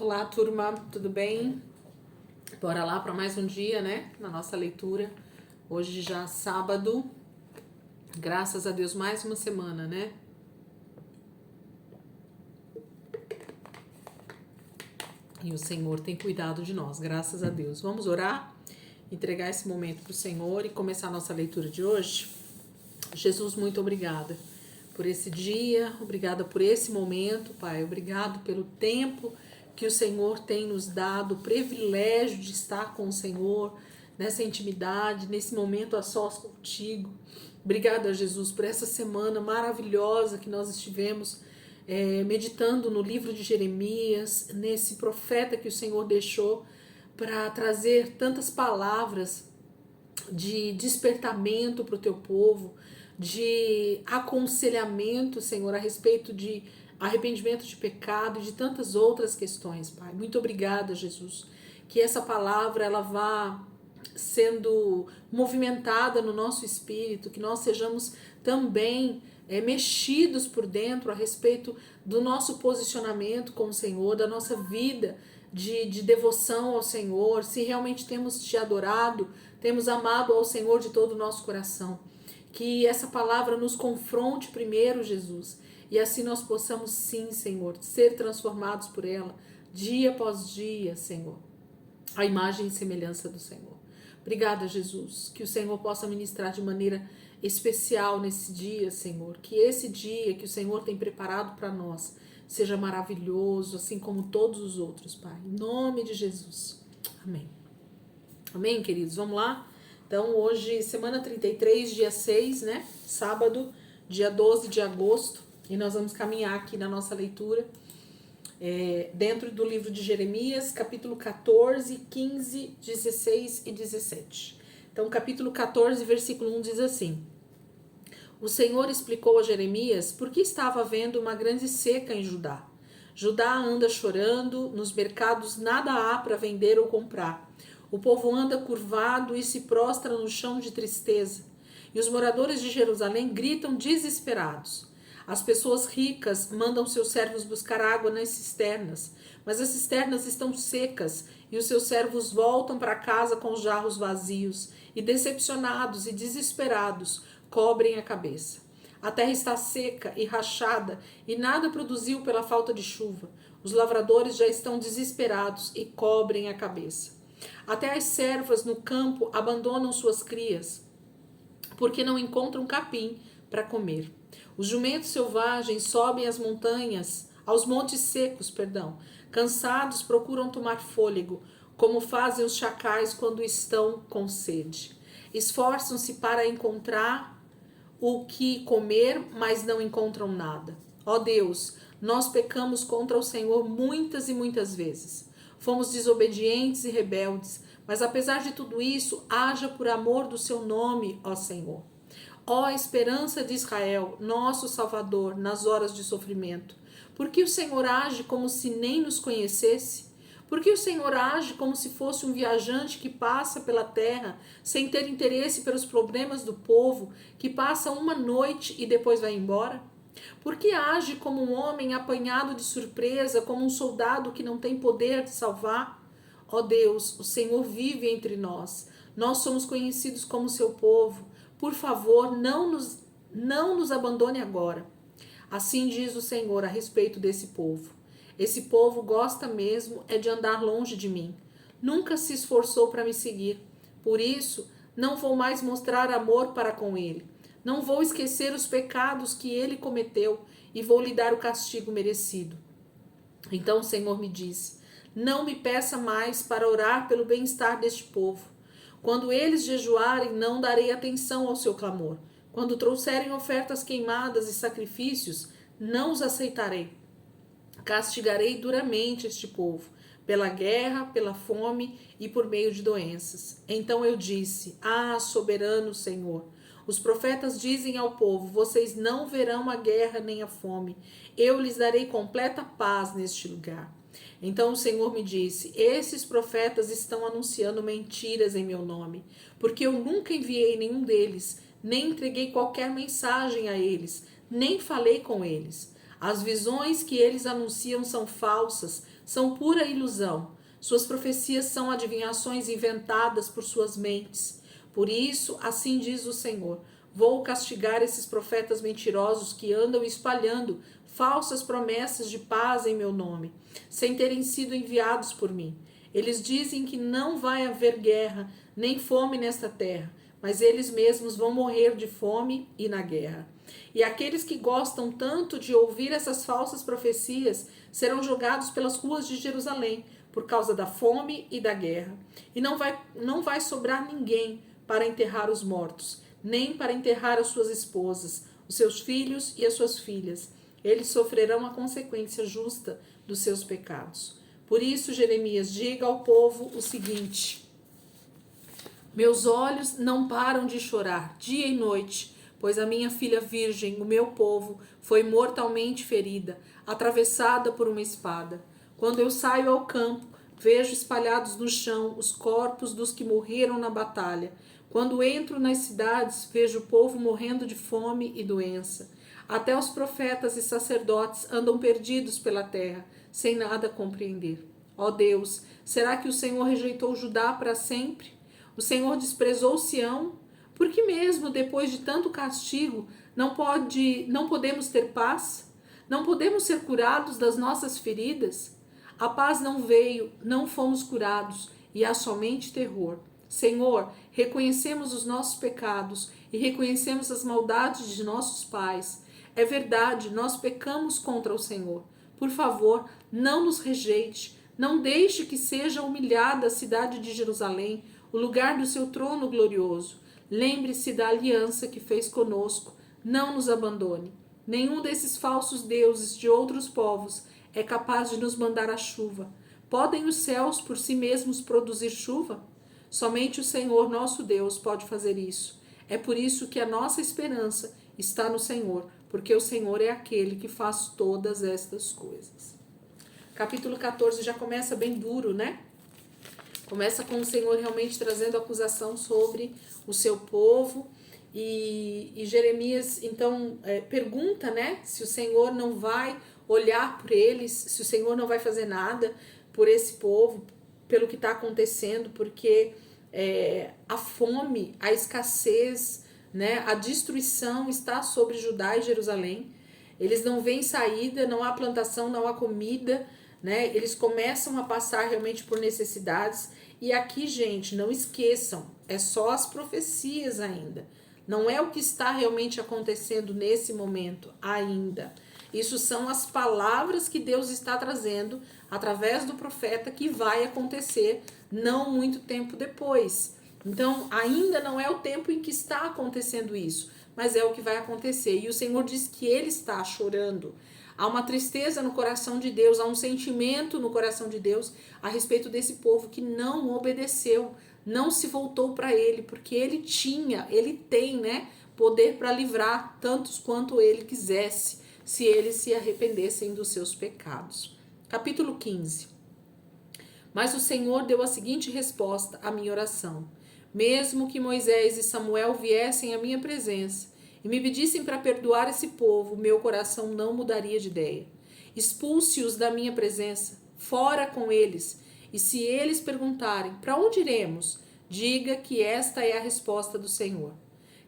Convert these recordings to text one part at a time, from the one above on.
Olá, turma, tudo bem? Bora lá para mais um dia, né? Na nossa leitura. Hoje já sábado. Graças a Deus, mais uma semana, né? E o Senhor tem cuidado de nós, graças a Deus. Vamos orar, entregar esse momento para o Senhor e começar a nossa leitura de hoje. Jesus, muito obrigada por esse dia, obrigada por esse momento, Pai. Obrigado pelo tempo que o Senhor tem nos dado, o privilégio de estar com o Senhor nessa intimidade, nesse momento a sós contigo. Obrigada, Jesus, por essa semana maravilhosa que nós estivemos meditando no livro de Jeremias, nesse profeta que o Senhor deixou para trazer tantas palavras de despertamento para o teu povo, de aconselhamento, Senhor, a respeito de arrependimento de pecado e de tantas outras questões, Pai. Muito obrigada, Jesus, que essa palavra ela vá sendo movimentada no nosso espírito, que nós sejamos também mexidos por dentro a respeito do nosso posicionamento com o Senhor, da nossa vida de devoção ao Senhor, se realmente temos te adorado, temos amado ao Senhor de todo o nosso coração. Que essa palavra nos confronte primeiro, Jesus, e assim nós possamos sim, Senhor, ser transformados por ela, dia após dia, Senhor, a imagem e semelhança do Senhor. Obrigada, Jesus, que o Senhor possa ministrar de maneira especial nesse dia, Senhor, que esse dia que o Senhor tem preparado para nós seja maravilhoso, assim como todos os outros, Pai. Em nome de Jesus. Amém. Amém, queridos? Vamos lá? Então, hoje, semana 33, dia 6, né? Sábado, dia 12 de agosto. E nós vamos caminhar aqui na nossa leitura dentro do livro de Jeremias, capítulo 14, 15, 16 e 17. Então, capítulo 14, versículo 1 diz assim: O Senhor explicou a Jeremias por que estava havendo uma grande seca em Judá. Judá anda chorando, nos mercados nada há para vender ou comprar. O povo anda curvado e se prostra no chão de tristeza. E os moradores de Jerusalém gritam desesperados. As pessoas ricas mandam seus servos buscar água nas cisternas, mas as cisternas estão secas e os seus servos voltam para casa com os jarros vazios e, decepcionados e desesperados, cobrem a cabeça. A terra está seca e rachada e nada produziu pela falta de chuva. Os lavradores já estão desesperados e cobrem a cabeça. Até as servas no campo abandonam suas crias, porque não encontram capim para comer. Os jumentos selvagens sobem as montanhas, aos montes secos, cansados procuram tomar fôlego, como fazem os chacais quando estão com sede. Esforçam-se para encontrar o que comer, mas não encontram nada. Ó Deus, nós pecamos contra o Senhor muitas e muitas vezes. Fomos desobedientes e rebeldes, mas apesar de tudo isso, haja por amor do seu nome, ó Senhor. Ó esperança de Israel, nosso Salvador, nas horas de sofrimento. Por que o Senhor age como se nem nos conhecesse? Por que o Senhor age como se fosse um viajante que passa pela terra sem ter interesse pelos problemas do povo, que passa uma noite e depois vai embora? Por que age como um homem apanhado de surpresa, como um soldado que não tem poder de salvar? Ó Deus, o Senhor vive entre nós. Nós somos conhecidos como seu povo. Por favor, não nos abandone agora. Assim diz o Senhor a respeito desse povo. Esse povo gosta mesmo é de andar longe de mim. Nunca se esforçou para me seguir. Por isso, não vou mais mostrar amor para com ele. Não vou esquecer os pecados que ele cometeu e vou lhe dar o castigo merecido. Então o Senhor me disse: Não me peça mais para orar pelo bem-estar deste povo. Quando eles jejuarem, não darei atenção ao seu clamor. Quando trouxerem ofertas queimadas e sacrifícios, não os aceitarei. Castigarei duramente este povo, pela guerra, pela fome e por meio de doenças. Então eu disse: Ah, soberano Senhor, os profetas dizem ao povo: Vocês não verão a guerra nem a fome. Eu lhes darei completa paz neste lugar. Então o Senhor me disse: Esses profetas estão anunciando mentiras em meu nome, porque eu nunca enviei nenhum deles, nem entreguei qualquer mensagem a eles, nem falei com eles. As visões que eles anunciam são falsas, são pura ilusão. Suas profecias são adivinhações inventadas por suas mentes. Por isso, assim diz o Senhor, vou castigar esses profetas mentirosos que andam espalhando falsas promessas de paz em meu nome, sem terem sido enviados por mim. Eles dizem que não vai haver guerra, nem fome nesta terra, mas eles mesmos vão morrer de fome e na guerra. E aqueles que gostam tanto de ouvir essas falsas profecias serão jogados pelas ruas de Jerusalém, por causa da fome e da guerra. E não vai sobrar ninguém para enterrar os mortos, nem para enterrar as suas esposas, os seus filhos e as suas filhas. Eles sofrerão a consequência justa dos seus pecados. Por isso, Jeremias, diga ao povo o seguinte: meus olhos não param de chorar dia e noite, pois a minha filha virgem, o meu povo, foi mortalmente ferida, atravessada por uma espada. Quando eu saio ao campo, vejo espalhados no chão os corpos dos que morreram na batalha. Quando entro nas cidades, vejo o povo morrendo de fome e doença. Até os profetas e sacerdotes andam perdidos pela terra, sem nada compreender. Ó Deus, será que o Senhor rejeitou Judá para sempre? O Senhor desprezou Sião? Por que mesmo depois de tanto castigo não podemos ter paz? Não podemos ser curados das nossas feridas? A paz não veio, não fomos curados, e há somente terror. Senhor, reconhecemos os nossos pecados e reconhecemos as maldades de nossos pais. É verdade, nós pecamos contra o Senhor. Por favor, não nos rejeite. Não deixe que seja humilhada a cidade de Jerusalém, o lugar do seu trono glorioso. Lembre-se da aliança que fez conosco. Não nos abandone. Nenhum desses falsos deuses de outros povos é capaz de nos mandar a chuva. Podem os céus por si mesmos produzir chuva? Somente o Senhor nosso Deus pode fazer isso. É por isso que a nossa esperança está no Senhor, porque o Senhor é aquele que faz todas estas coisas. Capítulo 14 já começa bem duro, né? Começa com o Senhor realmente trazendo acusação sobre o seu povo. E Jeremias, então, pergunta, né? Se o Senhor não vai olhar por eles, se o Senhor não vai fazer nada por esse povo, pelo que está acontecendo, porque a fome, a escassez, né, a destruição está sobre Judá e Jerusalém. Eles não veem saída, não há plantação, não há comida, né? Eles começam a passar realmente por necessidades. E aqui, gente, não esqueçam, é só as profecias ainda. Não é o que está realmente acontecendo nesse momento ainda. Isso são as palavras que Deus está trazendo através do profeta, que vai acontecer não muito tempo depois. Então, ainda não é o tempo em que está acontecendo isso, mas é o que vai acontecer. E o Senhor diz que Ele está chorando. Há uma tristeza no coração de Deus, há um sentimento no coração de Deus a respeito desse povo que não obedeceu, não se voltou para Ele, porque Ele tem, né, poder para livrar tantos quanto Ele quisesse, se eles se arrependessem dos seus pecados. Capítulo 15. Mas o Senhor deu a seguinte resposta à minha oração: mesmo que Moisés e Samuel viessem à minha presença e me pedissem para perdoar esse povo, meu coração não mudaria de ideia. Expulse-os da minha presença, fora com eles. E se eles perguntarem, para onde iremos? Diga que esta é a resposta do Senhor.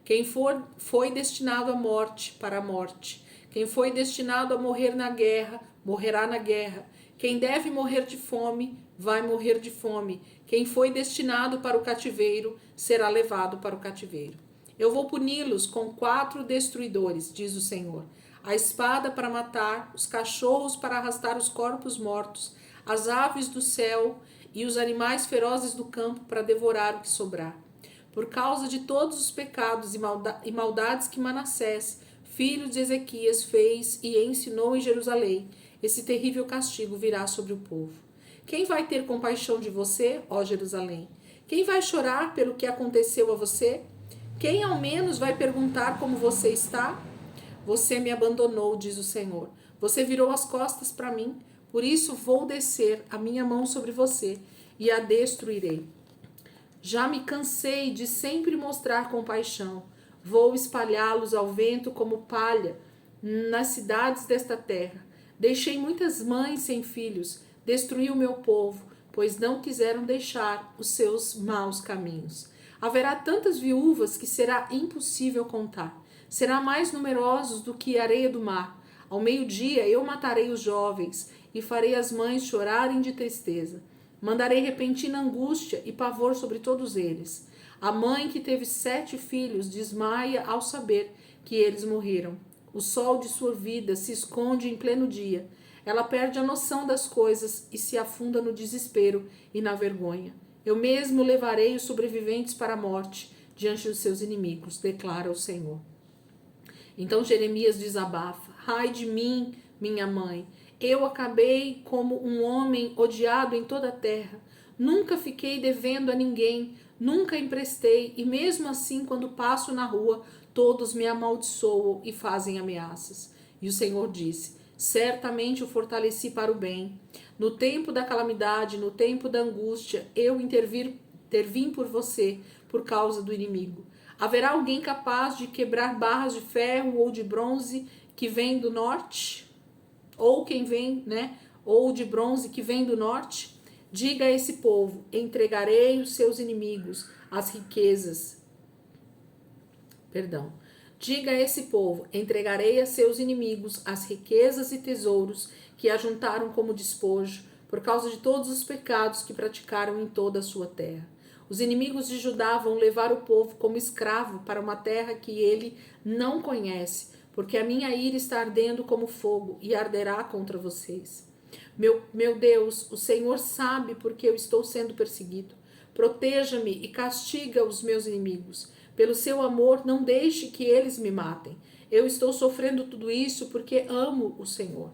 Quem foi destinado à morte, para a morte. Quem foi destinado a morrer na guerra, morrerá na guerra. Quem deve morrer de fome, vai morrer de fome. Quem foi destinado para o cativeiro, será levado para o cativeiro. Eu vou puni-los com 4 destruidores, diz o Senhor. A espada para matar, os cachorros para arrastar os corpos mortos, as aves do céu e os animais ferozes do campo para devorar o que sobrar. Por causa de todos os pecados e maldades que Manassés, filho de Ezequias, fez e ensinou em Jerusalém, esse terrível castigo virá sobre o povo. Quem vai ter compaixão de você, ó Jerusalém? Quem vai chorar pelo que aconteceu a você? Quem ao menos vai perguntar como você está? Você me abandonou, diz o Senhor. Você virou as costas para mim. Por isso vou descer a minha mão sobre você e a destruirei. Já me cansei de sempre mostrar compaixão. Vou espalhá-los ao vento como palha nas cidades desta terra. Deixei muitas mães sem filhos. destruiu o meu povo, pois não quiseram deixar os seus maus caminhos. Haverá tantas viúvas que será impossível contar. Será mais numerosos do que a areia do mar. Ao meio-dia eu matarei os jovens e farei as mães chorarem de tristeza. Mandarei repentina angústia e pavor sobre todos eles. A mãe que teve 7 filhos desmaia ao saber que eles morreram. O sol de sua vida se esconde em pleno dia. Ela perde a noção das coisas e se afunda no desespero e na vergonha. Eu mesmo levarei os sobreviventes para a morte diante dos seus inimigos, declara o Senhor. Então Jeremias desabafa: ai de mim, minha mãe, eu acabei como um homem odiado em toda a terra. Nunca fiquei devendo a ninguém, nunca emprestei, e mesmo assim, quando passo na rua, todos me amaldiçoam e fazem ameaças. E o Senhor disse: certamente o fortaleci para o bem. No tempo da calamidade, no tempo da angústia, eu intervim por você, por causa do inimigo. Haverá alguém capaz de quebrar barras de ferro ou de bronze que vem do norte? Ou quem vem, ou de bronze que vem do norte? Diga a esse povo: entregarei os seus inimigos as riquezas. Diga a esse povo: entregarei a seus inimigos as riquezas e tesouros que ajuntaram como despojo, por causa de todos os pecados que praticaram em toda a sua terra. Os inimigos de Judá vão levar o povo como escravo para uma terra que ele não conhece, porque a minha ira está ardendo como fogo e arderá contra vocês. Meu Deus, o Senhor sabe porque eu estou sendo perseguido. Proteja-me e castiga os meus inimigos. Pelo seu amor, não deixe que eles me matem. Eu estou sofrendo tudo isso porque amo o Senhor.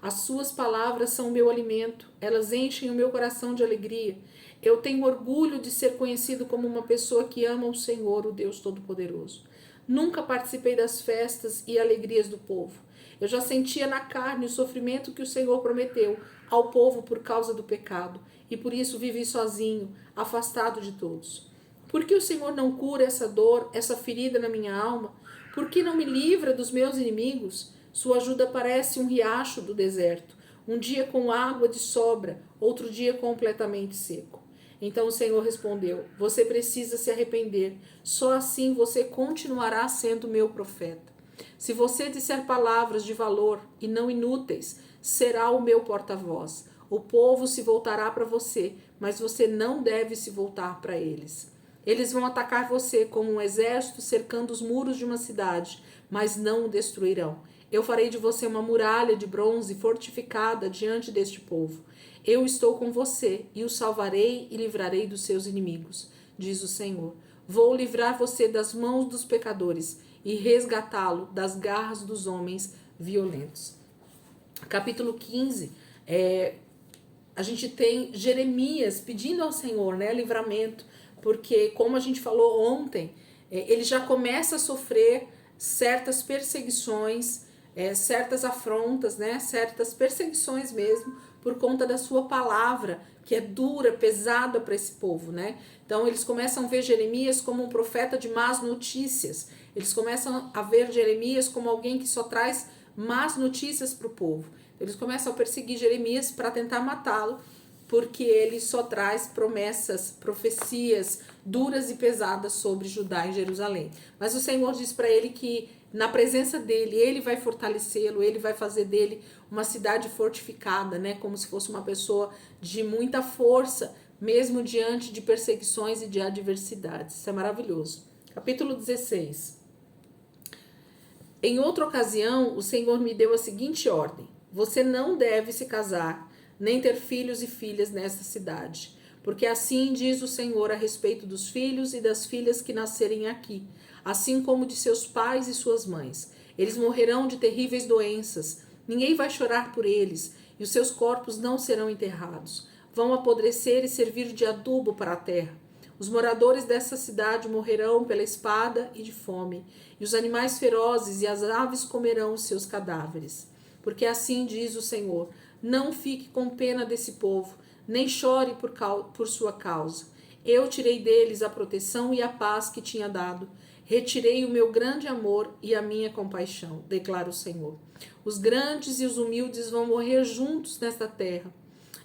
As suas palavras são o meu alimento, elas enchem o meu coração de alegria. Eu tenho orgulho de ser conhecido como uma pessoa que ama o Senhor, o Deus Todo-Poderoso. Nunca participei das festas e alegrias do povo. Eu já sentia na carne o sofrimento que o Senhor prometeu ao povo por causa do pecado, e por isso vivi sozinho, afastado de todos. Por que o Senhor não cura essa dor, essa ferida na minha alma? Por que não me livra dos meus inimigos? Sua ajuda parece um riacho do deserto, um dia com água de sobra, outro dia completamente seco. Então o Senhor respondeu: você precisa se arrepender, só assim você continuará sendo meu profeta. Se você disser palavras de valor e não inúteis, será o meu porta-voz. O povo se voltará para você, mas você não deve se voltar para eles. Eles vão atacar você como um exército cercando os muros de uma cidade, mas não o destruirão. Eu farei de você uma muralha de bronze fortificada diante deste povo. Eu estou com você e o salvarei e livrarei dos seus inimigos, diz o Senhor. Vou livrar você das mãos dos pecadores e resgatá-lo das garras dos homens violentos. Capítulo 15, a gente tem Jeremias pedindo ao Senhor, livramento, porque, como a gente falou ontem, ele já começa a sofrer certas perseguições, certas afrontas, certas perseguições mesmo, por conta da sua palavra, que é dura, pesada para esse povo, Então, eles começam a ver Jeremias como um profeta de más notícias. Eles começam a ver Jeremias como alguém que só traz más notícias para o povo. Eles começam a perseguir Jeremias para tentar matá-lo, porque ele só traz promessas, profecias duras e pesadas sobre Judá e Jerusalém. Mas o Senhor diz para ele que na presença dele, ele vai fortalecê-lo, ele vai fazer dele uma cidade fortificada, como se fosse uma pessoa de muita força, mesmo diante de perseguições e de adversidades. Isso é maravilhoso. Capítulo 16. Em outra ocasião, o Senhor me deu a seguinte ordem: você não deve se casar, nem ter filhos e filhas nesta cidade, porque assim diz o Senhor a respeito dos filhos e das filhas que nascerem aqui, assim como de seus pais e suas mães. Eles morrerão de terríveis doenças, ninguém vai chorar por eles, e os seus corpos não serão enterrados. Vão apodrecer e servir de adubo para a terra. Os moradores dessa cidade morrerão pela espada e de fome, e os animais ferozes e as aves comerão os seus cadáveres. Porque assim diz o Senhor: não fique com pena desse povo, nem chore por sua causa. Eu tirei deles a proteção e a paz que tinha dado. Retirei o meu grande amor e a minha compaixão, declara o Senhor. Os grandes e os humildes vão morrer juntos nesta terra.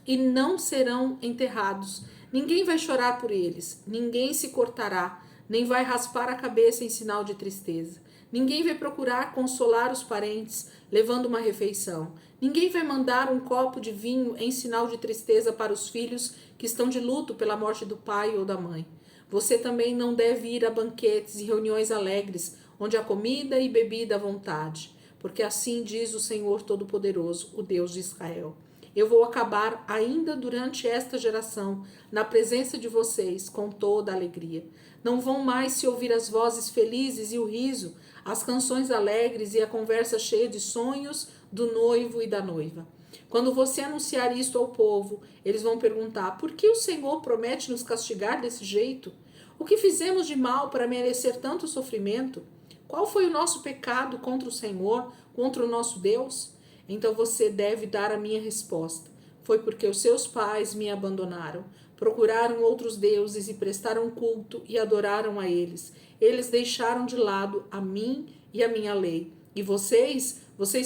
e não serão enterrados. Ninguém vai chorar por eles, ninguém se cortará, nem vai raspar a cabeça em sinal de tristeza. Ninguém vai procurar consolar os parentes, levando uma refeição. Ninguém vai mandar um copo de vinho em sinal de tristeza para os filhos que estão de luto pela morte do pai ou da mãe. Você também não deve ir a banquetes e reuniões alegres, onde há comida e bebida à vontade, porque assim diz o Senhor Todo-Poderoso, o Deus de Israel. Eu vou acabar ainda durante esta geração, na presença de vocês, com toda a alegria. Não vão mais se ouvir as vozes felizes e o riso, as canções alegres e a conversa cheia de sonhos do noivo e da noiva. Quando você anunciar isto ao povo, eles vão perguntar: por que o Senhor promete nos castigar desse jeito? O que fizemos de mal para merecer tanto sofrimento? Qual foi o nosso pecado contra o Senhor, contra o nosso Deus? Então você deve dar a minha resposta. Foi porque os seus pais me abandonaram. Procuraram outros deuses e prestaram culto e adoraram a eles. Eles deixaram de lado a mim e a minha lei. E vocês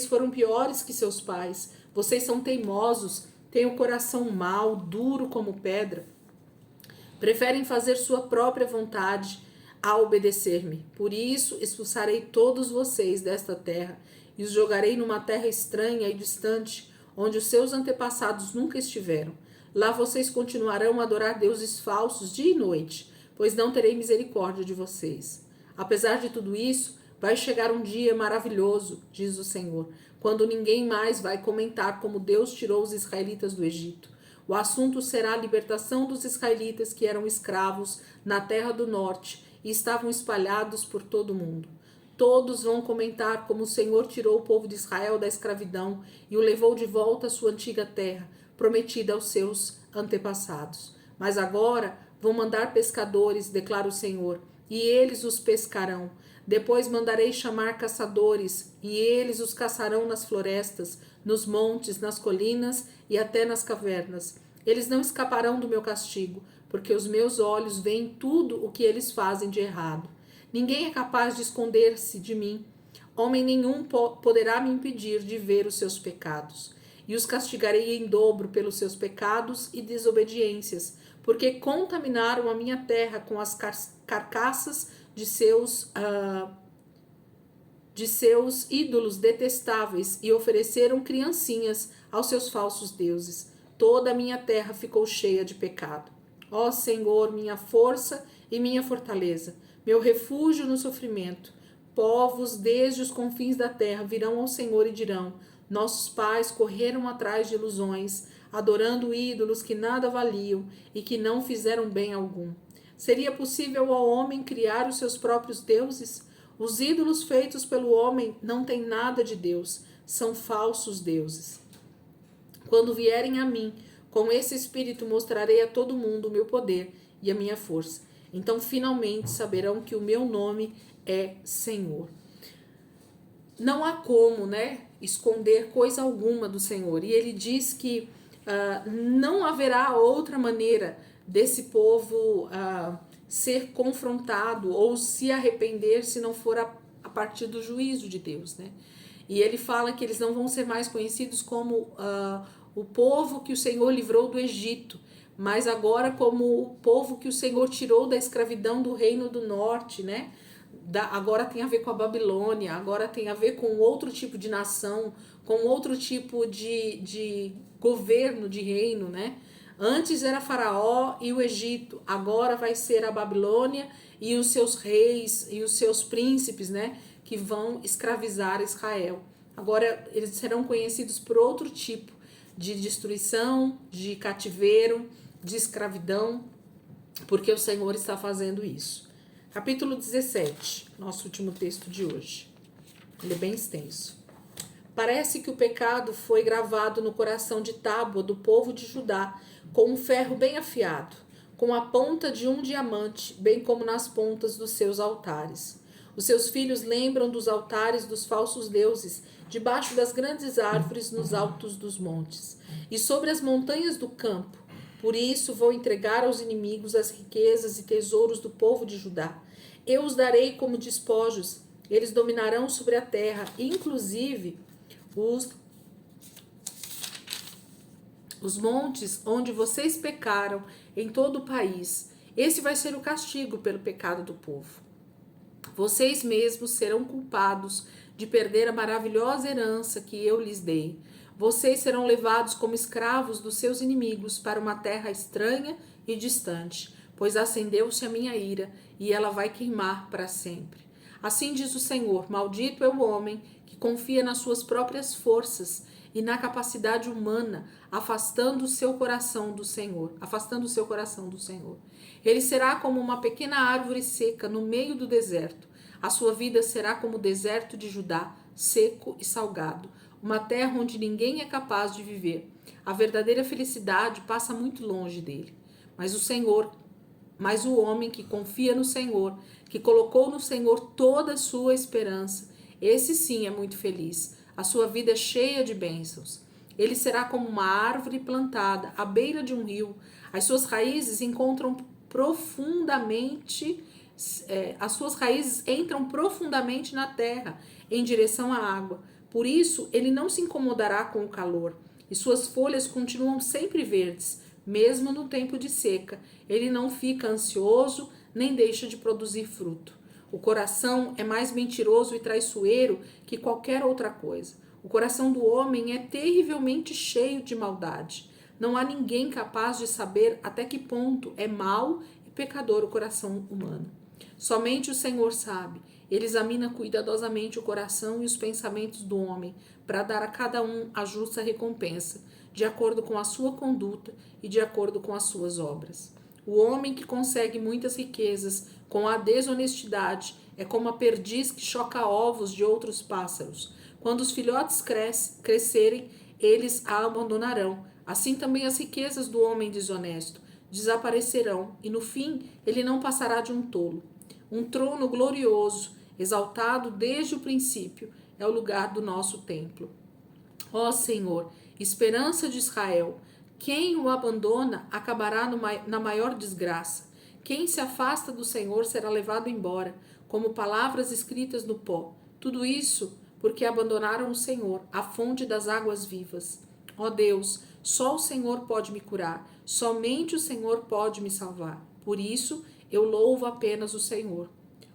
foram piores que seus pais. Vocês são teimosos, têm o coração mau, duro como pedra. Preferem fazer sua própria vontade a obedecer-me. Por isso expulsarei todos vocês desta terra e os jogarei numa terra estranha e distante, onde os seus antepassados nunca estiveram. Lá vocês continuarão a adorar deuses falsos dia e noite, pois não terei misericórdia de vocês. Apesar de tudo isso, vai chegar um dia maravilhoso, diz o Senhor, quando ninguém mais vai comentar como Deus tirou os israelitas do Egito. O assunto será a libertação dos israelitas que eram escravos na terra do norte e estavam espalhados por todo o mundo. Todos vão comentar como o Senhor tirou o povo de Israel da escravidão e o levou de volta à sua antiga terra, prometida aos seus antepassados. Mas agora vou mandar pescadores, declara o Senhor, e eles os pescarão. Depois mandarei chamar caçadores, e eles os caçarão nas florestas, nos montes, nas colinas e até nas cavernas. Eles não escaparão do meu castigo, porque os meus olhos veem tudo o que eles fazem de errado. Ninguém é capaz de esconder-se de mim. Homem nenhum poderá me impedir de ver os seus pecados. E os castigarei em dobro pelos seus pecados e desobediências, porque contaminaram a minha terra com as carcaças de seus ídolos detestáveis e ofereceram criancinhas aos seus falsos deuses. Toda a minha terra ficou cheia de pecado. Ó Senhor, minha força e minha fortaleza, meu refúgio no sofrimento. Povos desde os confins da terra virão ao Senhor e dirão: nossos pais correram atrás de ilusões, adorando ídolos que nada valiam e que não fizeram bem algum. Seria possível ao homem criar os seus próprios deuses? Os ídolos feitos pelo homem não têm nada de Deus, são falsos deuses. Quando vierem a mim, com esse espírito mostrarei a todo mundo o meu poder e a minha força. Então finalmente saberão que o meu nome é Senhor. Não há como, esconder coisa alguma do Senhor. E ele diz que não haverá outra maneira desse povo ser confrontado ou se arrepender se não for a partir do juízo de Deus, né? E ele fala que eles não vão ser mais conhecidos como o povo que o Senhor livrou do Egito, mas agora como o povo que o Senhor tirou da escravidão do reino do norte, né? Agora tem a ver com a Babilônia, agora tem a ver com outro tipo de nação, com outro tipo de governo, de reino, né? Antes era Faraó e o Egito, agora vai ser a Babilônia e os seus reis e os seus príncipes, né? Que vão escravizar Israel. Agora eles serão conhecidos por outro tipo de destruição, de cativeiro, de escravidão, porque o Senhor está fazendo isso. Capítulo 17, nosso último texto de hoje. Ele é bem extenso. Parece que o pecado foi gravado no coração de tábua do povo de Judá, com um ferro bem afiado, com a ponta de um diamante, bem como nas pontas dos seus altares. Os seus filhos lembram dos altares dos falsos deuses, debaixo das grandes árvores nos altos dos montes, e sobre as montanhas do campo. Por isso vou entregar aos inimigos as riquezas e tesouros do povo de Judá. Eu os darei como despojos, eles dominarão sobre a terra, inclusive os montes onde vocês pecaram em todo o país. Esse vai ser o castigo pelo pecado do povo. Vocês mesmos serão culpados de perder a maravilhosa herança que eu lhes dei. Vocês serão levados como escravos dos seus inimigos para uma terra estranha e distante, pois acendeu-se a minha ira e ela vai queimar para sempre. Assim diz o Senhor: maldito é o homem que confia nas suas próprias forças e na capacidade humana, afastando o seu coração do Senhor. Ele será como uma pequena árvore seca no meio do deserto. A sua vida será como o deserto de Judá, seco e salgado, uma terra onde ninguém é capaz de viver. A verdadeira felicidade passa muito longe dele. Mas o homem que confia no Senhor, que colocou no Senhor toda a sua esperança, esse sim é muito feliz. A sua vida é cheia de bênçãos. Ele será como uma árvore plantada à beira de um rio. As suas raízes entram profundamente na terra, em direção à água. Por isso, ele não se incomodará com o calor, e suas folhas continuam sempre verdes, mesmo no tempo de seca. Ele não fica ansioso, nem deixa de produzir fruto. O coração é mais mentiroso e traiçoeiro que qualquer outra coisa. O coração do homem é terrivelmente cheio de maldade. Não há ninguém capaz de saber até que ponto é mau e pecador o coração humano. Somente o Senhor sabe. Ele examina cuidadosamente o coração e os pensamentos do homem, para dar a cada um a justa recompensa, de acordo com a sua conduta e de acordo com as suas obras. O homem que consegue muitas riquezas com a desonestidade é como a perdiz que choca ovos de outros pássaros. Quando os filhotes crescerem, eles a abandonarão. Assim também as riquezas do homem desonesto desaparecerão, e no fim ele não passará de um tolo. Um trono glorioso, exaltado desde o princípio, é o lugar do nosso templo. Ó Senhor, esperança de Israel, quem o abandona acabará na maior desgraça. Quem se afasta do Senhor será levado embora, como palavras escritas no pó. Tudo isso porque abandonaram o Senhor, a fonte das águas vivas. Ó Deus, só o Senhor pode me curar, somente o Senhor pode me salvar. Por isso, eu louvo apenas o Senhor.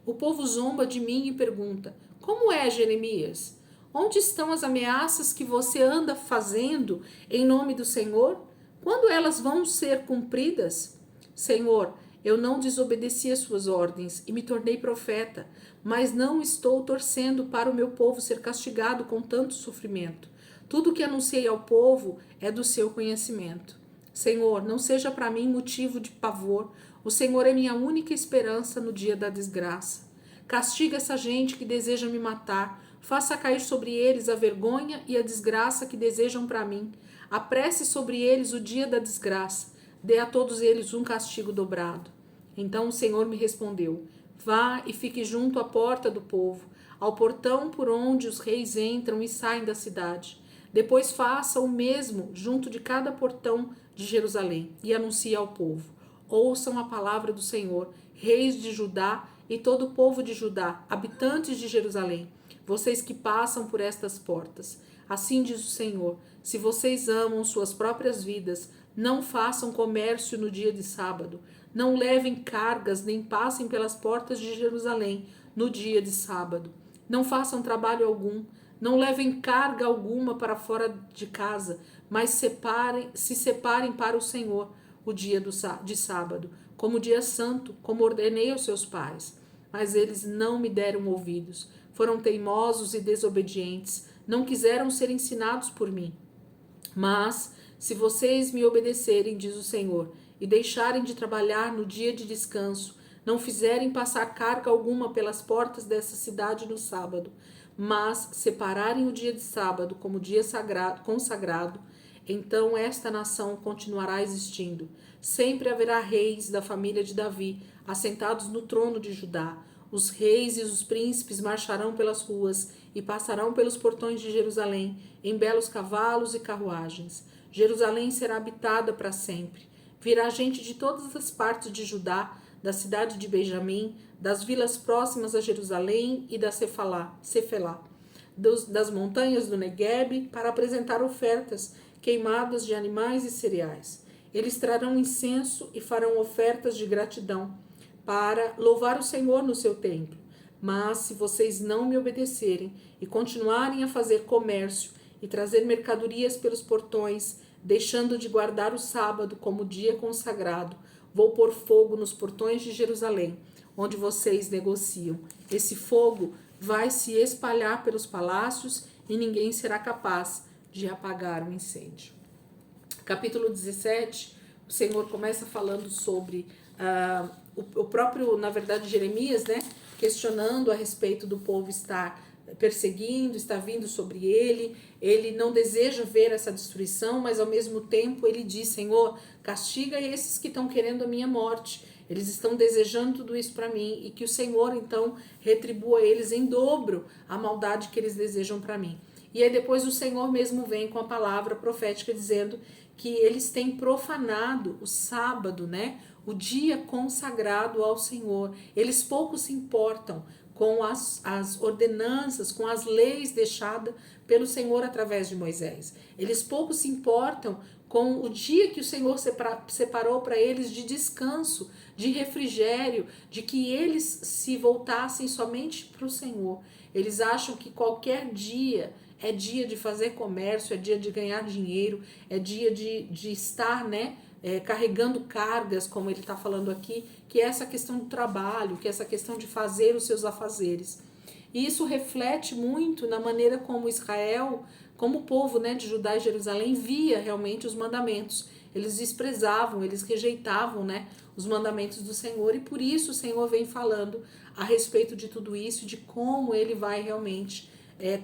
O povo zomba de mim e pergunta: como é, Jeremias? Onde estão as ameaças que você anda fazendo em nome do Senhor? Quando elas vão ser cumpridas? Senhor, eu não desobedeci às suas ordens e me tornei profeta, mas não estou torcendo para o meu povo ser castigado com tanto sofrimento. Tudo o que anunciei ao povo é do seu conhecimento. Senhor, não seja para mim motivo de pavor. O Senhor é minha única esperança no dia da desgraça. Castiga essa gente que deseja me matar. Faça cair sobre eles a vergonha e a desgraça que desejam para mim. Apresse sobre eles o dia da desgraça. Dê a todos eles um castigo dobrado. Então o Senhor me respondeu: vá e fique junto à porta do povo, ao portão por onde os reis entram e saem da cidade. Depois faça o mesmo junto de cada portão de Jerusalém e anuncie ao povo: ouçam a palavra do Senhor, reis de Judá e todo o povo de Judá, habitantes de Jerusalém, vocês que passam por estas portas. Assim diz o Senhor: se vocês amam suas próprias vidas, não façam comércio no dia de sábado, não levem cargas nem passem pelas portas de Jerusalém no dia de sábado. Não façam trabalho algum, não levem carga alguma para fora de casa, mas se separem para o Senhor o dia de sábado, como dia santo, como ordenei aos seus pais. Mas eles não me deram ouvidos, foram teimosos e desobedientes, não quiseram ser ensinados por mim. Mas, se vocês me obedecerem, diz o Senhor, e deixarem de trabalhar no dia de descanso, não fizerem passar carga alguma pelas portas dessa cidade no sábado, mas separarem o dia de sábado como dia consagrado, então esta nação continuará existindo. Sempre haverá reis da família de Davi, assentados no trono de Judá. Os reis e os príncipes marcharão pelas ruas e passarão pelos portões de Jerusalém, em belos cavalos e carruagens. Jerusalém será habitada para sempre. Virá gente de todas as partes de Judá, da cidade de Benjamim, das vilas próximas a Jerusalém e da Cefelá, das montanhas do Neguebe, para apresentar ofertas queimadas de animais e cereais. Eles trarão incenso e farão ofertas de gratidão para louvar o Senhor no seu templo. Mas se vocês não me obedecerem e continuarem a fazer comércio e trazer mercadorias pelos portões, deixando de guardar o sábado como dia consagrado, vou pôr fogo nos portões de Jerusalém, onde vocês negociam. Esse fogo vai se espalhar pelos palácios e ninguém será capaz de apagar o incêndio. Capítulo 17, o Senhor começa falando sobre o próprio, na verdade, Jeremias, né? Questionando a respeito do povo estar perseguindo, está vindo sobre ele. Ele não deseja ver essa destruição, mas ao mesmo tempo ele diz: Senhor, castiga esses que estão querendo a minha morte. Eles estão desejando tudo isso para mim, e que o Senhor então retribua eles em dobro a maldade que eles desejam para mim. E aí depois o Senhor mesmo vem com a palavra profética dizendo que eles têm profanado o sábado, né? O dia consagrado ao Senhor. Eles pouco se importam com as ordenanças, com as leis deixadas pelo Senhor através de Moisés. Eles pouco se importam com o dia que o Senhor separou para eles de descanso, de refrigério, de que eles se voltassem somente para o Senhor. Eles acham que qualquer dia é dia de fazer comércio, é dia de ganhar dinheiro, é dia de estar, né, carregando cargas, como ele está falando aqui, que é essa questão do trabalho, que é essa questão de fazer os seus afazeres. E isso reflete muito na maneira como Israel, como o povo, né, de Judá e Jerusalém, via realmente os mandamentos. Eles desprezavam, eles rejeitavam, né, os mandamentos do Senhor, e por isso o Senhor vem falando a respeito de tudo isso, de como ele vai realmente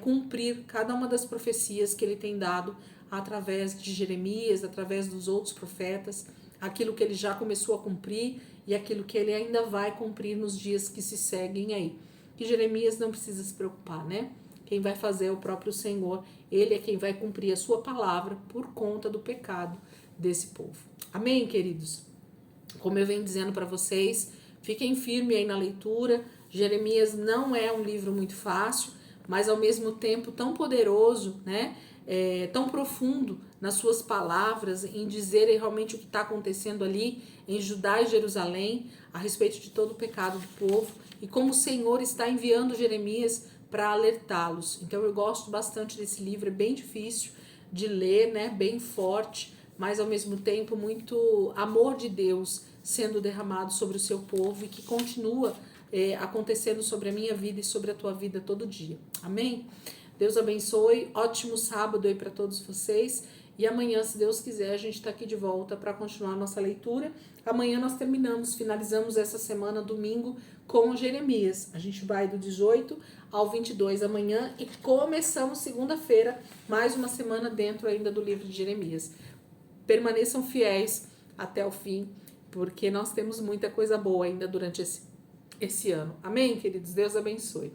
cumprir cada uma das profecias que ele tem dado através de Jeremias, através dos outros profetas, aquilo que ele já começou a cumprir e aquilo que ele ainda vai cumprir nos dias que se seguem aí. Que Jeremias não precisa se preocupar, né? Quem vai fazer é o próprio Senhor. Ele é quem vai cumprir a sua palavra por conta do pecado desse povo. Amém, queridos? Como eu venho dizendo para vocês, fiquem firmes aí na leitura. Jeremias não é um livro muito fácil, mas ao mesmo tempo tão poderoso, né? Tão profundo nas suas palavras, em dizer realmente o que está acontecendo ali em Judá e Jerusalém, a respeito de todo o pecado do povo, e como o Senhor está enviando Jeremias para alertá-los. Então eu gosto bastante desse livro, é bem difícil de ler, né? Bem forte, mas ao mesmo tempo muito amor de Deus sendo derramado sobre o seu povo e que continua acontecendo sobre a minha vida e sobre a tua vida todo dia. Amém? Deus abençoe, ótimo sábado aí para todos vocês, e amanhã, se Deus quiser, a gente está aqui de volta para continuar a nossa leitura. Amanhã nós finalizamos essa semana, domingo, com Jeremias. A gente vai do 18 ao 22 amanhã e começamos segunda-feira, mais uma semana dentro ainda do livro de Jeremias. Permaneçam fiéis até o fim, porque nós temos muita coisa boa ainda durante esse ano. Amém, queridos? Deus abençoe.